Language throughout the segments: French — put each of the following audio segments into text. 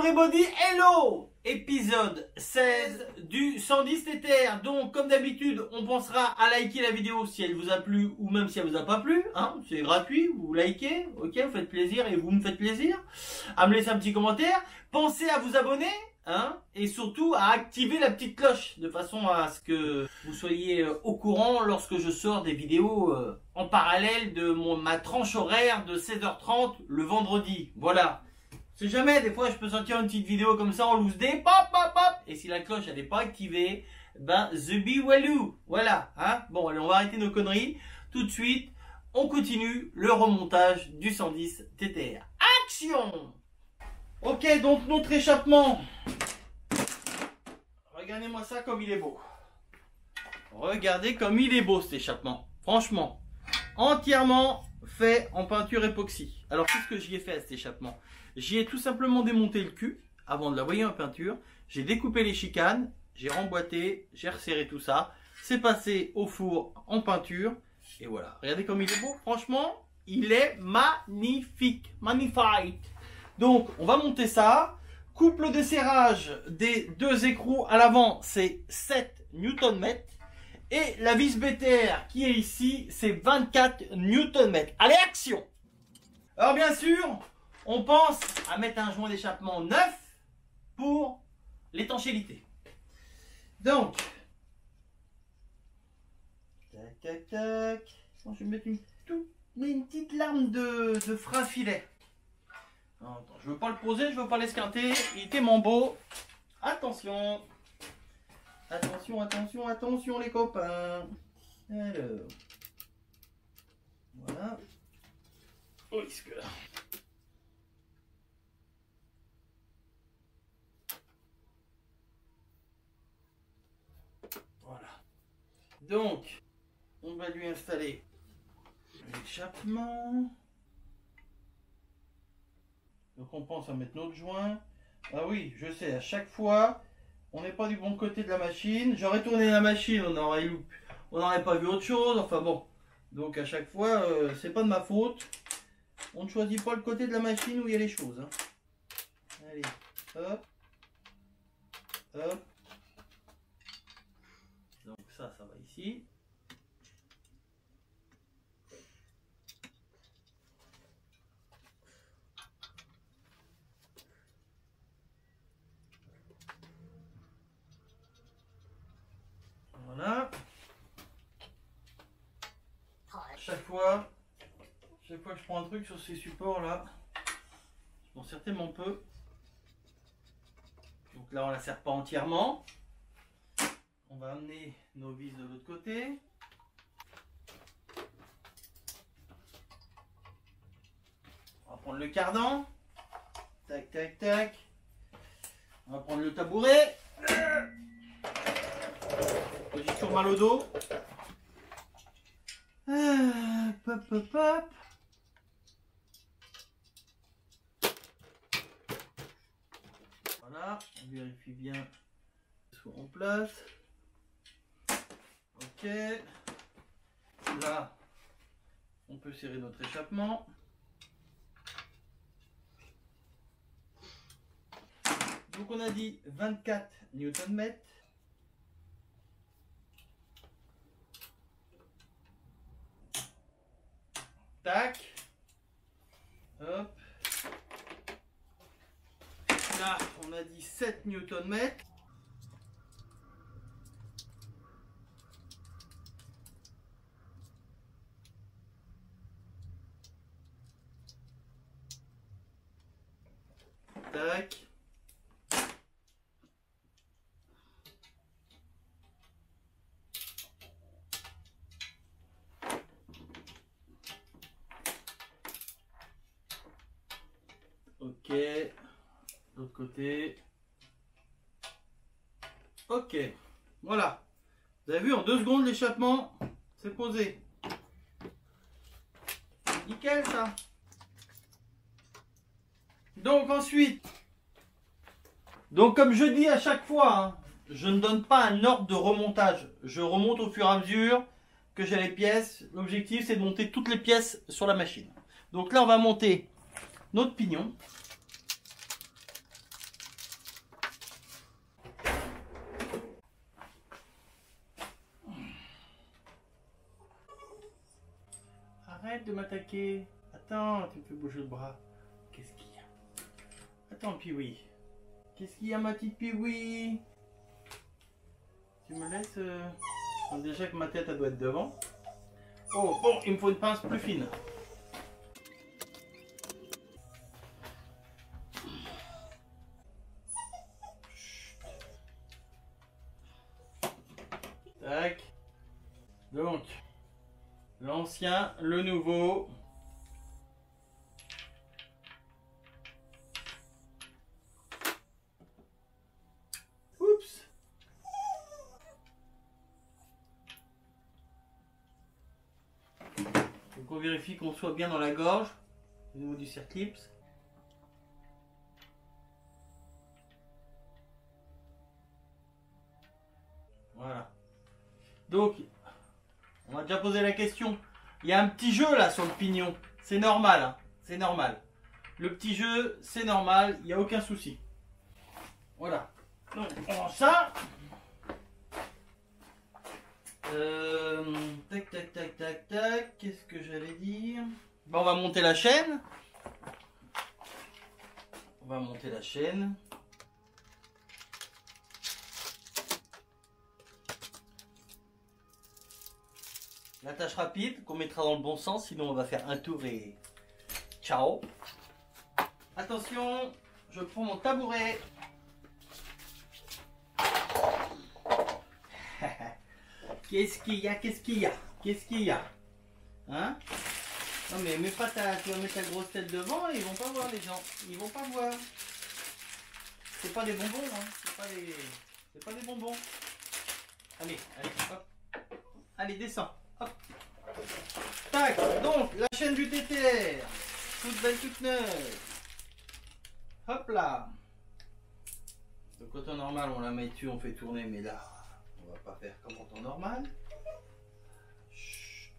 everybody, hello! Épisode 16 du 110 TTR. Donc, comme d'habitude, on pensera à liker la vidéo si elle vous a plu ou même si elle vous a pas plu. Hein, c'est gratuit, vous likez, ok, vous faites plaisir et vous me faites plaisir. À me laisser un petit commentaire. Pensez à vous abonner, hein, et surtout à activer la petite cloche de façon à ce que vous soyez au courant lorsque je sors des vidéos en parallèle de ma tranche horaire de 16h30 le vendredi. Voilà. Si jamais, des fois, je peux sortir une petite vidéo comme ça en loose day, pop, pop, pop. Et si la cloche, elle n'est pas activée, ben, the be walou. Voilà, hein. Bon, allez, on va arrêter nos conneries. Tout de suite, on continue le remontage du 110 TTR. Action! Ok, donc, notre échappement. Regardez-moi ça comme il est beau. Regardez comme il est beau, cet échappement. Franchement, entièrement fait en peinture époxy. Alors, qu'est-ce que j'y ai fait à cet échappement? J'y ai tout simplement démonté le cul avant de l'envoyer en peinture. J'ai découpé les chicanes, j'ai remboîté, j'ai resserré tout ça. C'est passé au four en peinture. Et voilà, regardez comme il est beau. Franchement, il est magnifique. Magnifique. Donc, on va monter ça. Couple de serrage des deux écrous à l'avant, c'est 7 Nm. Et la vis BTR qui est ici, c'est 24 Nm. Allez, action! Alors bien sûr, on pense à mettre un joint d'échappement neuf pour l'étanchéité. Donc, tac, tac, tac. Je vais mettre une petite lame de frein filet. Attends, je ne veux pas le poser, je ne veux pas l'esquinter. Il est tellement beau. Attention. Attention, attention, attention les copains. Alors. Voilà. Oh, voilà. Donc, on va lui installer l'échappement. Donc on pense à mettre notre joint. Ah oui, je sais, à chaque fois, on n'est pas du bon côté de la machine. J'aurais tourné la machine, on n'aurait pas vu autre chose. Enfin bon, donc à chaque fois, c'est pas de ma faute. On ne choisit pas le côté de la machine où il y a les choses. Hein. Allez, hop, hop. Donc ça va ici. Voilà. Chaque fois que je prends un truc sur ces supports là, je m'en sers tellement peu. Donc là on la serre pas entièrement. On va amener nos vis de l'autre côté. On va prendre le cardan. Tac tac tac. On va prendre le tabouret. J'ai toujours mal au dos. Pop, pop, pop. Voilà, on vérifie bien que ce soit en place. Ok. Là, on peut serrer notre échappement. Donc on a dit 24 Nm. Tac. Hop. Là, on a dit 7 Nm. Tac. Ok, l'autre côté. Ok, voilà. Vous avez vu, en 2 secondes, l'échappement, c'est posé. Nickel, ça. Donc ensuite, comme je dis à chaque fois, hein, je ne donne pas un ordre de remontage. Je remonte au fur et à mesure que j'ai les pièces. L'objectif, c'est de monter toutes les pièces sur la machine. Donc là, on va monter notre pignon. arrête de m'attaquer. Attends, tu me fais bouger le bras. Qu'est-ce qu'il y a? Attends, Piwi. Qu'est-ce qu'il y a, ma petite Piwi? Tu me laisses... Déjà que ma tête, elle doit être devant. Oh, bon, il me faut une pince plus fine. Tac. Donc, l'ancien, le nouveau. Oups. Donc on vérifie qu'on soit bien dans la gorge, au niveau du circlips. Voilà. Donc, on m'a déjà posé la question. Il y a un petit jeu là sur le pignon. C'est normal, hein. C'est normal. Le petit jeu, c'est normal, il n'y a aucun souci. Voilà. Donc, on range ça. Tac, tac, tac, tac, tac. Qu'est-ce que j'allais dire? Bon, on va monter la chaîne. On va monter la chaîne. L'attache rapide qu'on mettra dans le bon sens, sinon on va faire un tour et ciao. Attention, je prends mon tabouret. Qu'est-ce qu'il y a? Qu'est-ce qu'il y a? Qu'est-ce qu'il y a? Hein? Non mais mets pas tu vas mettre ta grosse tête devant et ils vont pas voir les gens. Ils vont pas voir. C'est pas des bonbons, hein. C'est pas des bonbons. Allez, allez, hop. Allez, descends. Hop. Tac, donc la chaîne du TTR. Toute belle, toute neuve. Hop là. Donc au temps normal, on la met dessus, on fait tourner, mais là, on va pas faire comme en temps normal. Chut.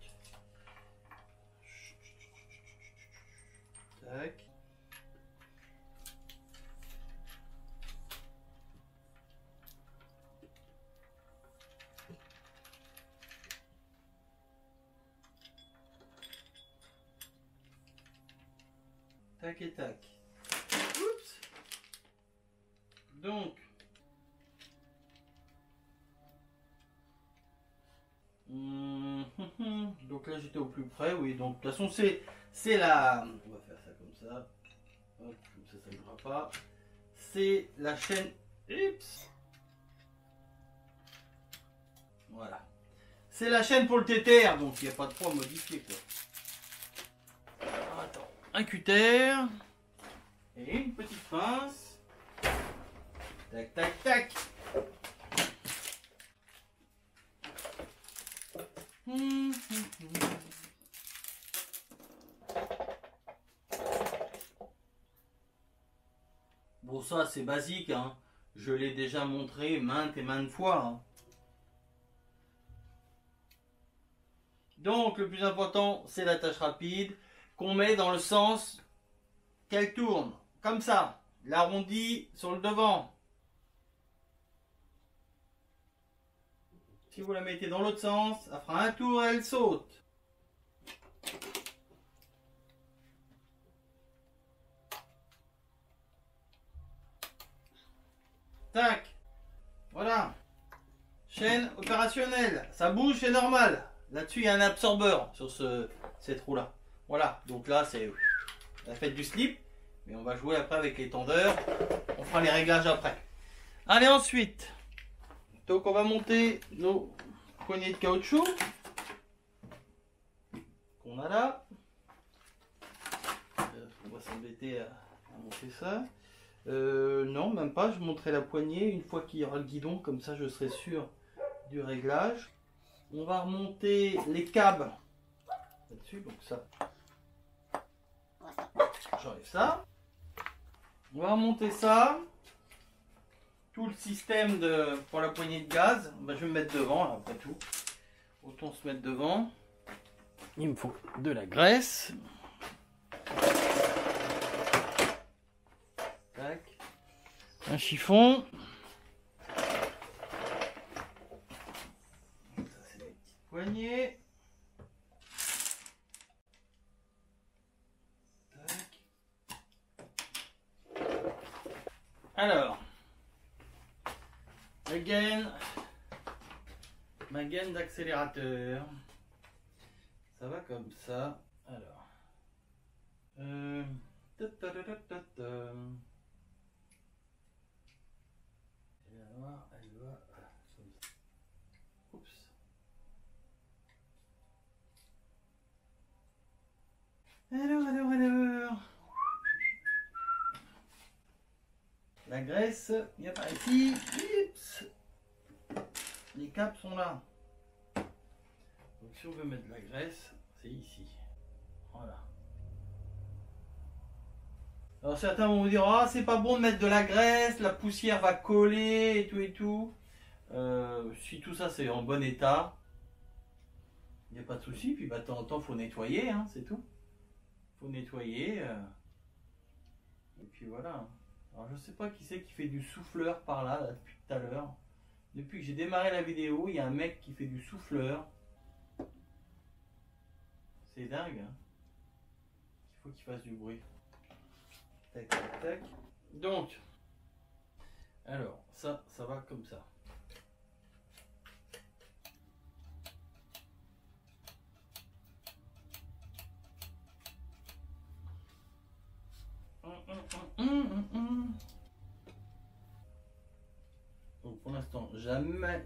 Tac. Tac et tac. Oups. Donc. Donc là j'étais au plus près, oui. Donc de toute façon c'est la. On va faire ça comme ça. Hop, comme ça ne bougera pas. C'est la chaîne. Oups. Voilà. C'est la chaîne pour le TTR, donc il n'y a pas de quoi à modifier quoi. Alors, attends. Un cutter et une petite pince. Tac, tac, tac. Bon, ça c'est basique, hein. Je l'ai déjà montré maintes et maintes fois. Hein. Donc le plus important, c'est l'attache rapide qu'on met dans le sens qu'elle tourne. Comme ça, l'arrondi sur le devant. Si vous la mettez dans l'autre sens, elle fera un tour et elle saute. Tac. Voilà. Chaîne opérationnelle. Ça bouge, c'est normal. Là-dessus, il y a un absorbeur sur cette roue-là. Voilà. Donc là, c'est la fête du slip. Mais on va jouer après avec les tendeurs. On fera les réglages après. Allez, ensuite. Donc, on va monter nos poignées de caoutchouc. Qu'on a là. On va s'embêter à monter ça. Non, même pas. Je monterai la poignée une fois qu'il y aura le guidon. Comme ça, je serai sûr du réglage. On va remonter les câbles là-dessus. Donc ça, j'enlève ça. On va remonter ça. Tout le système pour la poignée de gaz. Ben, je vais me mettre devant, là, après tout. Autant se mettre devant. Il me faut de la graisse. Tac. Un chiffon. Ça, c'est les petites poignées. Alors, ma gaine d'accélérateur. Ça va comme ça. Alors. Elle va. Oups. Alors. La graisse, il n'y a pas ici. Oups. Les câbles sont là. Donc si on veut mettre de la graisse, c'est ici. Voilà. Alors certains vont vous dire, ah c'est pas bon de mettre de la graisse, la poussière va coller et tout et tout. Si tout ça c'est en bon état, il n'y a pas de souci. Puis bah, de temps en temps il faut nettoyer, hein, c'est tout. Il faut nettoyer. Et puis voilà. Alors je sais pas qui c'est qui fait du souffleur par là, depuis tout à l'heure. Depuis que j'ai démarré la vidéo, il y a un mec qui fait du souffleur. C'est dingue, hein. Il faut qu'il fasse du bruit. Tac, tac, tac. Donc, alors, ça va comme ça. Donc pour l'instant,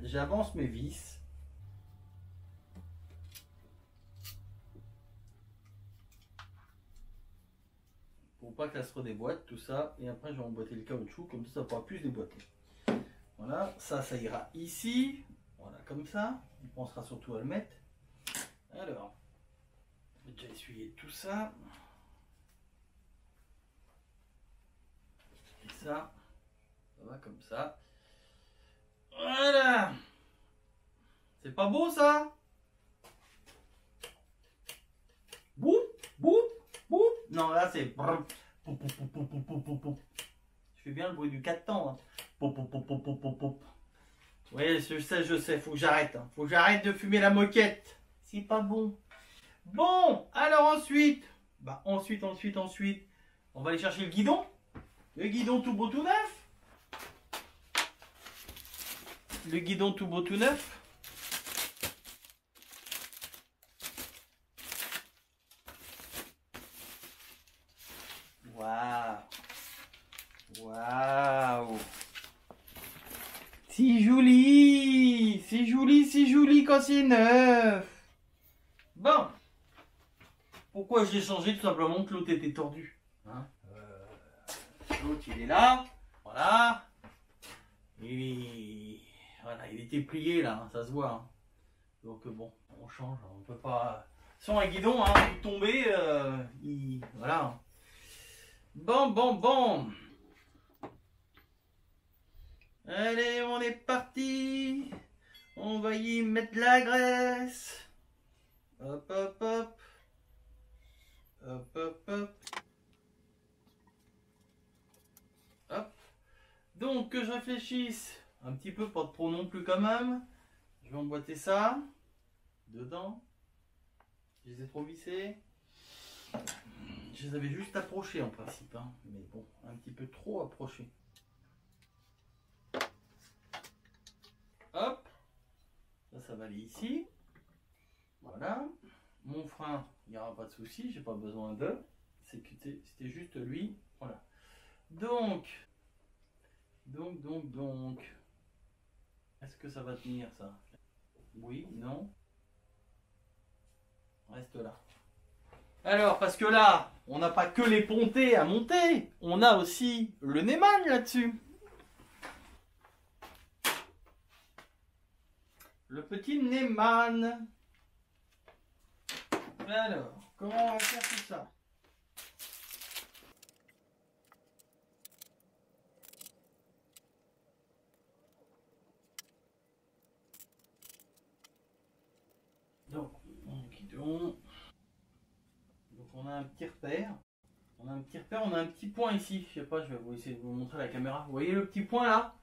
j'avance mes vis. Pour pas que ça se redéboîte, tout ça. Et après, je vais emboîter le caoutchouc, comme ça, ça ne pourra plus se déboîter. Voilà, ça ira ici. Voilà, comme ça. On pensera surtout à le mettre. Alors, je vais déjà essuyer tout ça. Et ça va comme ça. Voilà. C'est pas beau ça? Boum, boum, boum. Non, là c'est... Je fais bien le bruit du 4 temps. Hein. Oui, je sais, faut que j'arrête. Hein. Faut que j'arrête de fumer la moquette. C'est pas bon. Bon, alors ensuite, ensuite, on va aller chercher le guidon. Le guidon tout beau tout neuf. Le guidon tout beau tout neuf. Waouh. Waouh. C'est joli. C'est joli quand c'est neuf. Bon. Pourquoi je l'ai changé? Tout simplement que l'autre était tordu. Hein, l'autre il est là. Voilà. Voilà, il était plié là, hein, ça se voit. Hein. Donc bon, on change, on peut pas. Sans un guidon, hein, il tomber, voilà. Bon. Allez, on est parti. On va y mettre de la graisse. Hop. Hop. Donc que je réfléchisse un petit peu, pas trop non plus quand même. Je vais emboîter ça dedans. Je les ai trop vissés. Je les avais juste approchés en principe, hein. Mais bon, un petit peu trop approchés. Hop, ça va aller ici. Voilà. Mon frein, il n'y aura pas de souci, j'ai pas besoin de. C'était juste lui. Voilà. Donc. Est-ce que ça va tenir ça? Oui, non? Reste là. Alors, parce que là, on n'a pas que les pontées à monter, on a aussi le Neyman là-dessus. Le petit Neyman. Alors, comment on va faire tout ça? Donc, mon guidon. Donc, on a un petit repère. On a un petit point ici. Je sais pas, je vais essayer de vous montrer à la caméra. Vous voyez le petit point là?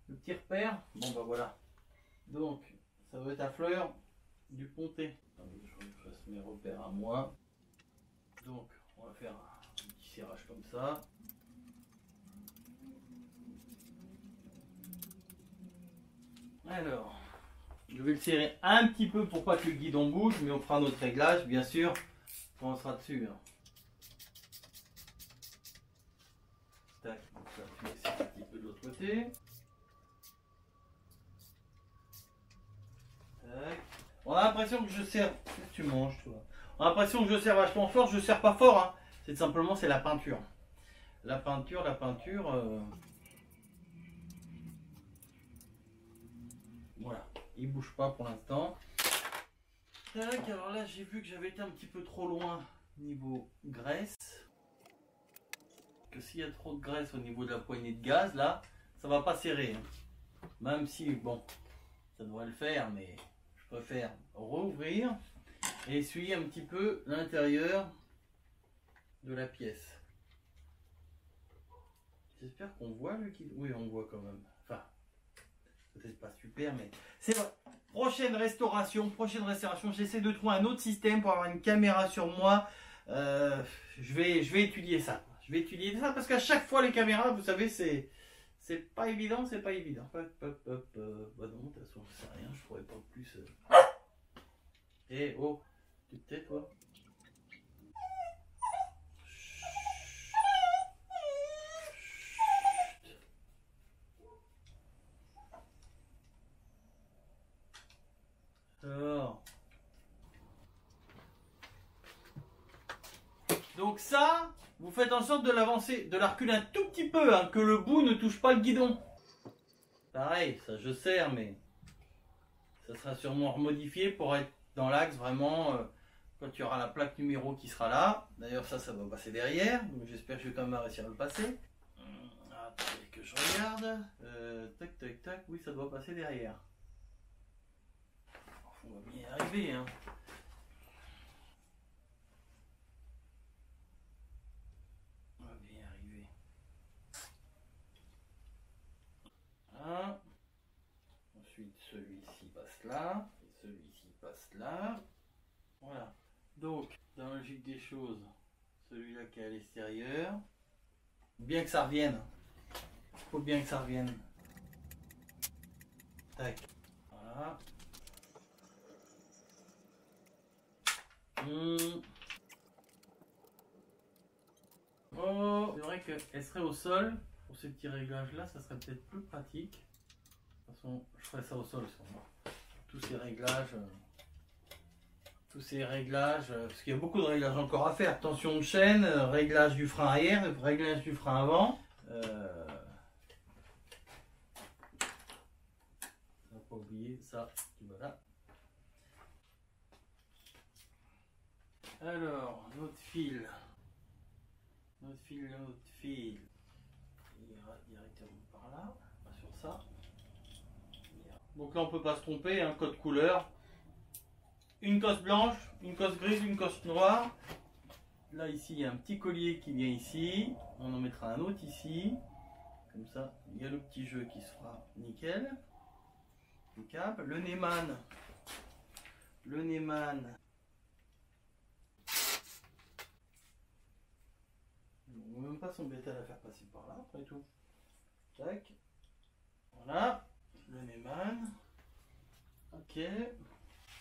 Le petit repère. Bon, bah voilà. Donc, ça doit être à fleur du ponté. Attendez, je fasse mes repères à moi. Donc, on va faire un petit serrage comme ça. Alors, je vais le serrer un petit peu pour pas que le guidon bouge, mais on fera notre réglage, bien sûr, quand on sera dessus. Hein. Tac, donc ça, tu mets ça un petit peu de l'autre côté. Tac. On a l'impression que je serre. Qu'est-ce que tu manges, toi? On a l'impression que je serre vachement fort. Je serre pas fort. Hein. C'est simplement c'est la peinture. La peinture. Voilà. Il bouge pas pour l'instant. Tac. Alors là, j'ai vu que j'avais été un petit peu trop loin niveau graisse. Que s'il y a trop de graisse au niveau de la poignée de gaz, là, ça va pas serrer. Hein. Même si, bon, ça devrait le faire, mais je préfère rouvrir et essuyer un petit peu l'intérieur de la pièce. J'espère qu'on voit le guidon. Oui, on voit quand même. Enfin, peut-être pas super, mais c'est vrai. Prochaine restauration, j'essaie de trouver un autre système pour avoir une caméra sur moi. Je vais étudier ça. Je vais étudier ça parce qu'à chaque fois les caméras, vous savez, c'est pas évident, Bah non, de toute façon, je sais rien, je pourrais pas plus. Eh oh, tu te tais toi? Alors. Donc ça, vous faites en sorte de l'avancer, de la reculer un tout petit peu, hein, que le bout ne touche pas le guidon. Pareil, ça je serre, mais ça sera sûrement remodifié pour être dans l'axe vraiment quand il y aura la plaque numéro qui sera là. D'ailleurs ça va passer derrière, donc j'espère que je vais quand même réussir à le passer. Attendez que je regarde. Tac tac tac, oui ça doit passer derrière. On va bien y arriver, hein. On va bien y arriver. Voilà. Ensuite celui-ci passe là, et celui-ci passe là. Voilà. Donc, dans la logique des choses, celui-là qui est à l'extérieur. Bien que ça revienne. Il faut bien que ça revienne. Tac. Voilà. Oh, c'est vrai qu'elle serait au sol. Pour ces petits réglages là, ça serait peut-être plus pratique. De toute façon, je ferai ça au sol sûrement. Tous ces réglages. Parce qu'il y a beaucoup de réglages encore à faire. Tension de chaîne, réglage du frein arrière, réglage du frein avant. On va pas oublier ça, voilà. Alors, notre fil. Il ira directement par là, pas sur ça. Donc là, on peut pas se tromper, hein, code couleur. Une cosse blanche, une cosse grise, une cosse noire. Là, ici, il y a un petit collier qui vient ici. On en mettra un autre ici. Comme ça, il y a le petit jeu qui se fera nickel. Impeccable. Le Neyman. On ne va même pas s'embêter à la faire passer par là, après tout. Tac. Voilà. Le Neyman. Ok.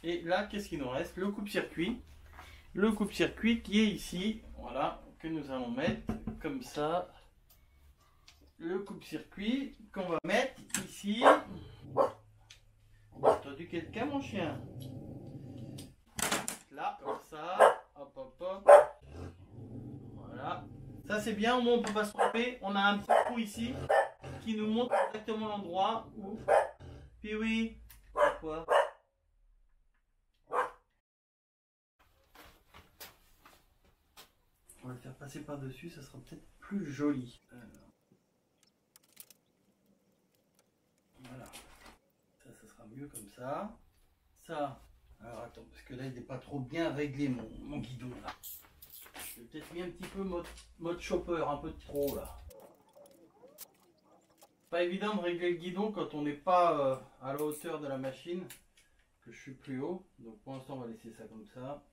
Et là, qu'est-ce qu'il nous reste? Le coupe-circuit. Le coupe-circuit qui est ici. Voilà. Que nous allons mettre comme ça. Le coupe-circuit qu'on va mettre ici. T'as entendu quelqu'un, mon chien? Là, comme ça. Hop, hop, hop. Voilà. Ça, c'est bien. Au moins, on ne peut pas se tromper. On a un petit trou ici qui nous montre exactement l'endroit où. Puis oui. Pourquoi? On va le faire passer par-dessus, ça sera peut-être plus joli. Alors. Voilà. Ça sera mieux comme ça. Ça. Alors attends, parce que là, il n'est pas trop bien réglé mon guidon là. J'ai peut-être mis un petit peu mode chopper, un peu de trop là. Pas évident de régler le guidon quand on n'est pas à la hauteur de la machine, que je suis plus haut. Donc pour l'instant, on va laisser ça comme ça.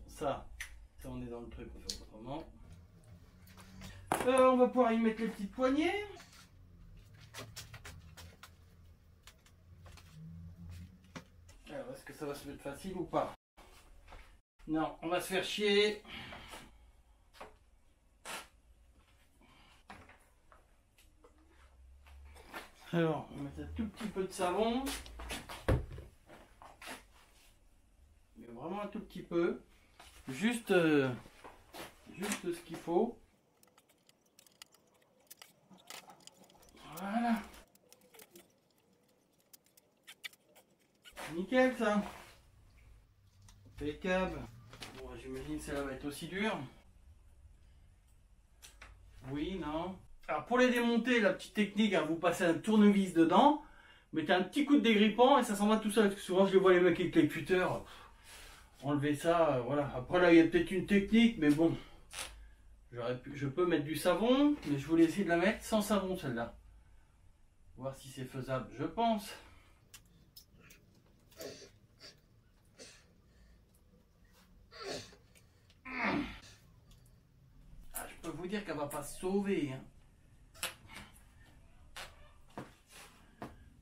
Ça on est dans le truc, on fait autrement. On va pouvoir y mettre les petites poignées. ça va se mettre facile ou pas? Non, on va se faire chier. Alors, on va mettre un tout petit peu de savon. Mais vraiment un tout petit peu. Juste ce qu'il faut. Voilà. Nickel ça. Impeccable. Bon, j'imagine que ça va être aussi dur. Oui, non. Alors pour les démonter, la petite technique, hein, vous passez un tournevis dedans, mettez un petit coup de dégrippant et ça s'en va tout seul. Parce que souvent je les vois les mecs avec les cutters enlever ça, voilà. Après là il y a peut-être une technique, mais bon. Je peux mettre du savon, mais je voulais essayer de la mettre sans savon celle-là. Voir si c'est faisable, je pense. Ah, je peux vous dire qu'elle va pas se sauver. Hein.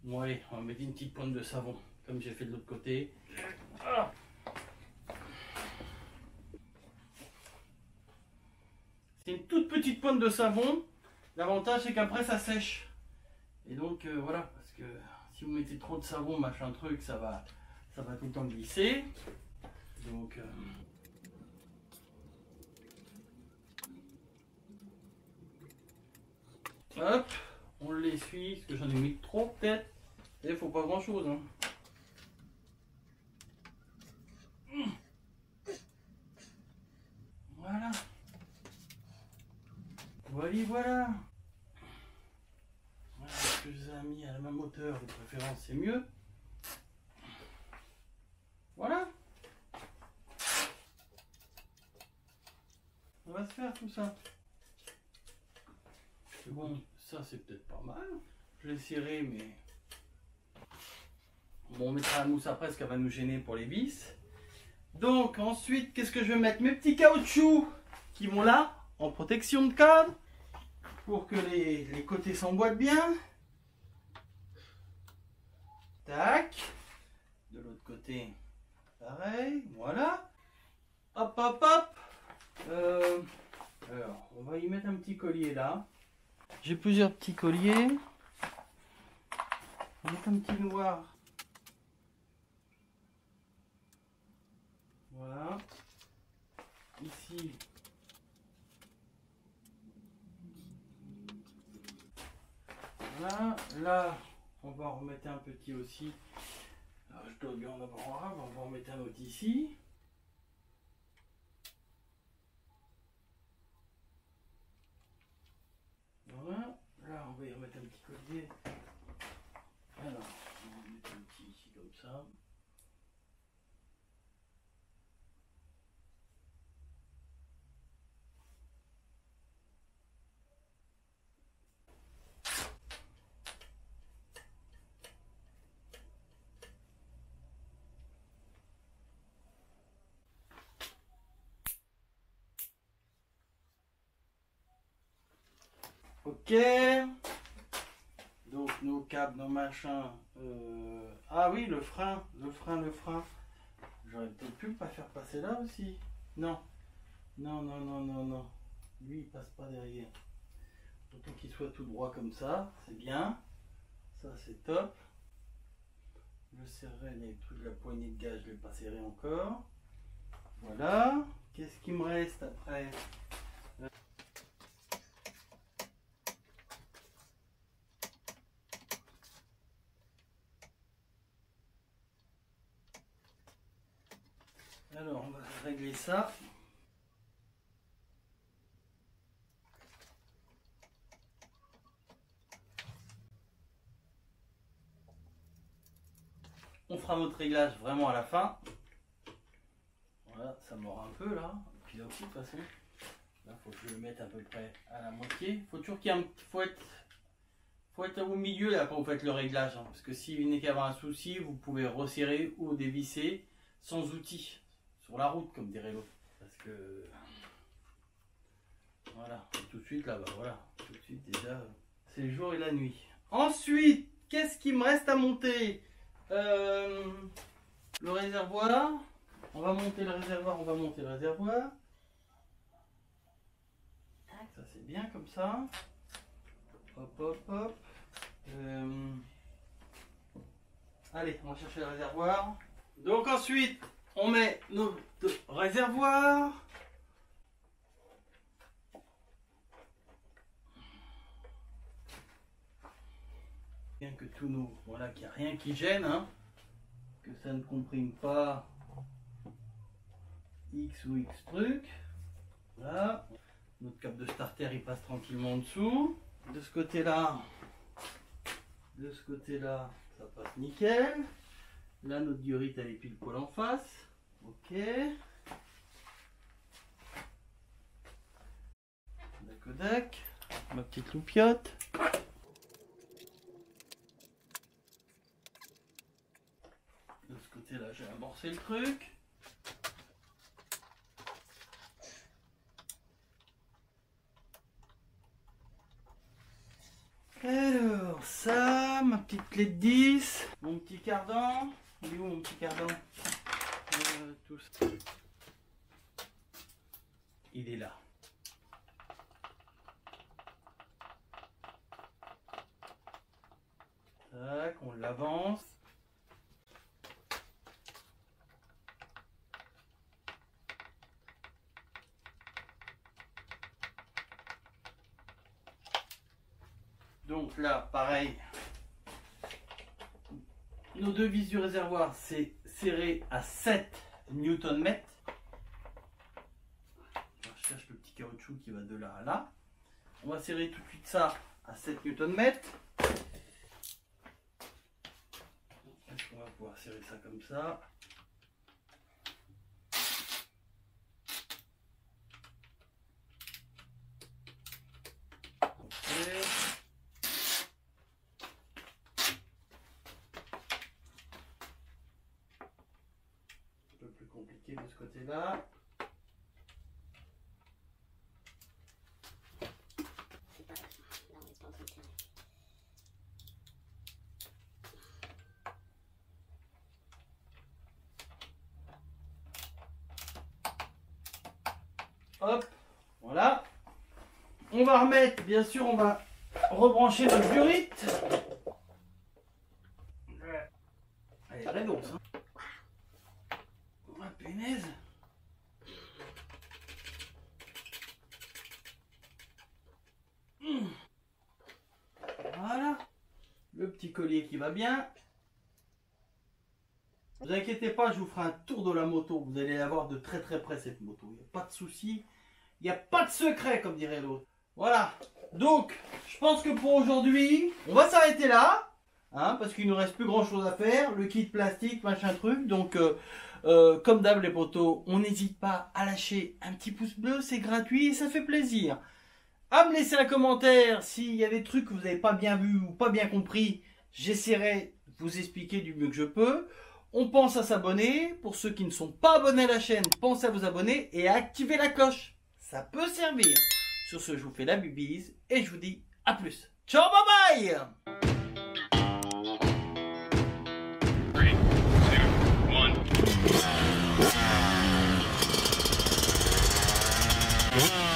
Bon allez, on va mettre une petite pointe de savon, comme j'ai fait de l'autre côté. Ah. C'est une toute petite pointe de savon. L'avantage c'est qu'après ça sèche. Et donc voilà, parce que si vous mettez trop de savon, machin truc, ça va tout le temps glisser. Donc hop, on l'essuie, parce que j'en ai mis trop peut-être. Et il faut pas grand chose. Hein. Voilà. Voilà, voilà. Ce que je les ai mis à la même hauteur, de préférence, c'est mieux. Voilà. On va se faire tout ça. Bon, ça c'est peut-être pas mal. Je l'ai serré, mais bon, on mettra la mousse après, parce qu'elle va nous gêner pour les vis. Donc ensuite, qu'est-ce que je vais mettre? Mes petits caoutchoucs qui vont là, en protection de cadre, pour que les côtés s'emboîtent bien. Tac. De l'autre côté, pareil. Voilà. Hop, hop, hop. Alors, on va y mettre un petit collier là. J'ai plusieurs petits colliers. On va mettre un petit noir. Voilà. Ici. Voilà. Là, on va en remettre un petit aussi. Alors, je dois bien en avoir un. On va en remettre un autre ici. Voilà. Là, on va y remettre un petit collier. Alors, on va mettre un petit ici comme ça. Ok. Donc nos câbles, nos machins. Ah oui, le frein. J'aurais peut-être pu pas faire passer là aussi. Non. Non. Lui il passe pas derrière. Autant qu'il soit tout droit comme ça, c'est bien. Ça c'est top. Je serrerai les trucs de la poignée de gaz, je vais pas serrer encore. Voilà. Qu'est-ce qui me reste après? Alors, on va régler ça. On fera notre réglage vraiment à la fin. Voilà, ça mord un peu là. Et puis là aussi, de toute façon, là, faut que je le mette à peu près à la moitié. Faut toujours qu'il y ait faut être au milieu là quand vous faites le réglage. Hein, parce que s'il venait qu'à avoir un souci, vous pouvez resserrer ou dévisser sans outil. Sur la route, comme dirait l'autre. Parce que voilà, et tout de suite là-bas, voilà, tout de suite déjà, c'est le jour et la nuit. Ensuite, qu'est-ce qui me reste à monter? le réservoir. On va monter le réservoir, Ça c'est bien comme ça. Hop, hop, hop. Allez, on va chercher le réservoir. Donc ensuite, on met notre réservoir. Bien que tous nos... Voilà, qu'il n'y a rien qui gêne, hein. Que ça ne comprime pas X ou X truc. Voilà. Notre câble de starter, il passe tranquillement en dessous. De ce côté-là, ça passe nickel. Là, notre diorite, elle est pile poil en face. Ok. Dac, ma petite loupiote. De ce côté-là, j'ai amorcé le truc. Alors, ça, ma petite clé de 10, mon petit cardan. Il est où mon petit cardan? Tout ça. Il est là. Tac, on l'avance. Donc là, pareil, nos deux vis du réservoir, c'est serré à 7 Nm. Je cherche le petit caoutchouc qui va de là à là. On va serrer tout de suite ça à 7 Nm. Est-ce qu'on va pouvoir serrer ça comme ça? Compliqué de ce côté-là. Hop, voilà. On va remettre, bien sûr, on va rebrancher notre diorite. Elle est très douce, hein. Punaise. Voilà. Le petit collier qui va bien. Ne vous inquiétez pas, je vous ferai un tour de la moto. Vous allez la voir de très près cette moto. Il n'y a pas de souci. Il n'y a pas de secret comme dirait l'autre. Voilà. Donc, je pense que pour aujourd'hui, on va s'arrêter là. Hein, parce qu'il ne nous reste plus grand chose à faire. Le kit plastique, machin truc. Donc... comme d'hab les potos, on n'hésite pas à lâcher un petit pouce bleu, c'est gratuit et ça fait plaisir. À me laisser un commentaire s'il y a des trucs que vous n'avez pas bien vu ou pas bien compris, j'essaierai de vous expliquer du mieux que je peux. On pense à s'abonner, pour ceux qui ne sont pas abonnés à la chaîne, pensez à vous abonner et à activer la cloche, ça peut servir. Sur ce, je vous fais la bibise et je vous dis à plus. Ciao, bye bye. 3, 2, 1.